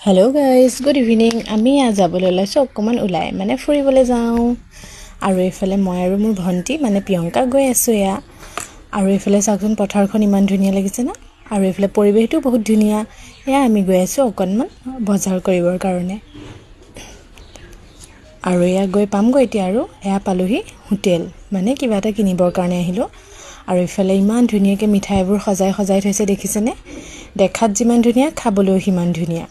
Hello' guys good evening. আমি যাবলৈ ওলাইছোঁ অকণমান ওলাই মানে ফুৰিবলৈ যাওঁ। আৰু এইফালে মই আৰু মোৰ ভণ্টি মানে প্ৰিয়ংকা গৈ আছোঁ এয়া। আৰু এইফালে চাওকচোন পথাৰখন ইমান ধুনীয়া লাগিছে না। আৰু এইফালে পৰিৱেশটো বহুত ধুনীয়া। এয়া আমি গৈ আছোঁ অকণমান বজাৰ কৰিবৰ কাৰণে। আৰু এয়া গৈ পামগৈ এতিয়া। আৰু এয়া পালোহি হোটেল, মানে কিবা এটা কিনিবৰ কাৰণে আহিলোঁ। আৰু এইফালে ইমান ধুনীয়াকৈ মিঠাইবোৰ সজাই সজাই থৈছে দেখিছেনে। দেখাত যিমান ধুনীয়া খাবলৈও সিমান ধুনীয়া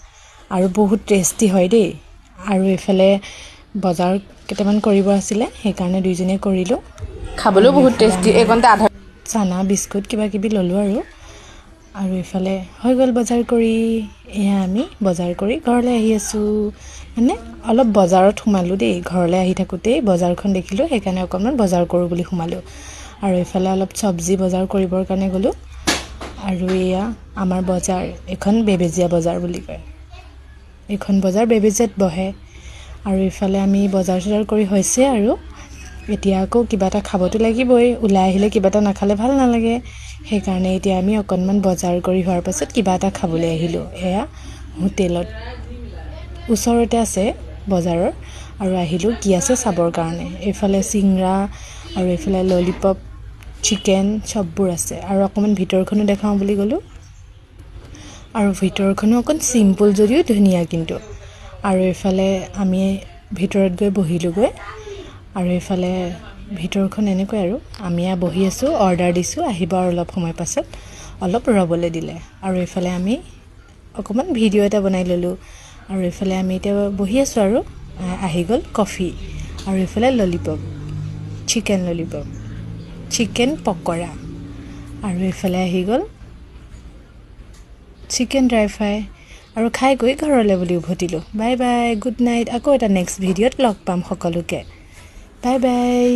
আৰু বহুত টেষ্টি হয় দেই। আৰু এইফালে বজাৰ কেইটামান কৰিব আছিলে, সেইকাৰণে দুইজনীয়ে কৰিলোঁ। খাবলৈও বহুত টেষ্টি। এইকণতে আধা চানা বিস্কুট কিবা কিবি ল'লোঁ আৰু এইফালে হৈ গ'ল বজাৰ কৰি। এয়া আমি বজাৰ কৰি ঘৰলৈ আহি আছোঁ। মানে অলপ বজাৰত সোমালোঁ দেই। ঘৰলৈ আহি থাকোঁতেই বজাৰখন দেখিলোঁ, সেইকাৰণে অকণমান বজাৰ কৰোঁ বুলি সোমালোঁ। আৰু এইফালে অলপ চব্জি বজাৰ কৰিবৰ কাৰণে গ'লোঁ। আৰু এয়া আমাৰ বজাৰ, এইখন বেবেজীয়া বজাৰ বুলি কয়। এইখন বজাৰ বেবেজীয়াত বহে। আৰু ইফালে আমি বজাৰ চজাৰ কৰি হৈছে আৰু এতিয়া আকৌ কিবা এটা খাবতো লাগিবই। ওলাই আহিলে কিবা এটা নাখালে ভাল নালাগে। সেইকাৰণে এতিয়া আমি অকণমান বজাৰ কৰি হোৱাৰ পাছত কিবা এটা খাবলৈ আহিলোঁ এয়া হোটেলত। ওচৰতে আছে বজাৰৰ। আৰু আহিলোঁ কি আছে চাবৰ কাৰণে। এইফালে চিংৰা আৰু এইফালে ললিপপ, চিকেন চববোৰ আছে। আৰু অকণমান ভিতৰখনো দেখাওঁ বুলি গ'লোঁ। আৰু ভিতৰখনো অকণ চিম্পুল যদিও ধুনীয়া কিন্তু। আৰু এইফালে আমি ভিতৰত গৈ বহিলোঁগৈ। আৰু এইফালে ভিতৰখন এনেকৈ আৰু আমি বহি আছোঁ, অৰ্ডাৰ দিছোঁ, আহিব আৰু অলপ সময় পাছত, অলপ ৰ'বলৈ দিলে। আৰু এইফালে আমি অকণমান ভিডিঅ' এটা বনাই ল'লোঁ। আৰু এইফালে আমি এতিয়া বহি আছোঁ আৰু আহি গ'ল কফি। আৰু এইফালে lollipop, chicken lollipop, chicken pakora. আৰু এইফালে আহি গ'ল চিকেন ড্ৰাই ফ্ৰাই। আৰু খাই গৈ ঘৰলৈ বুলি উভতিলোঁ। Bye bye, good night. আকৌ এটা নেক্সট ভিডিঅ'ত লগ পাম সকলোকে। Bye bye.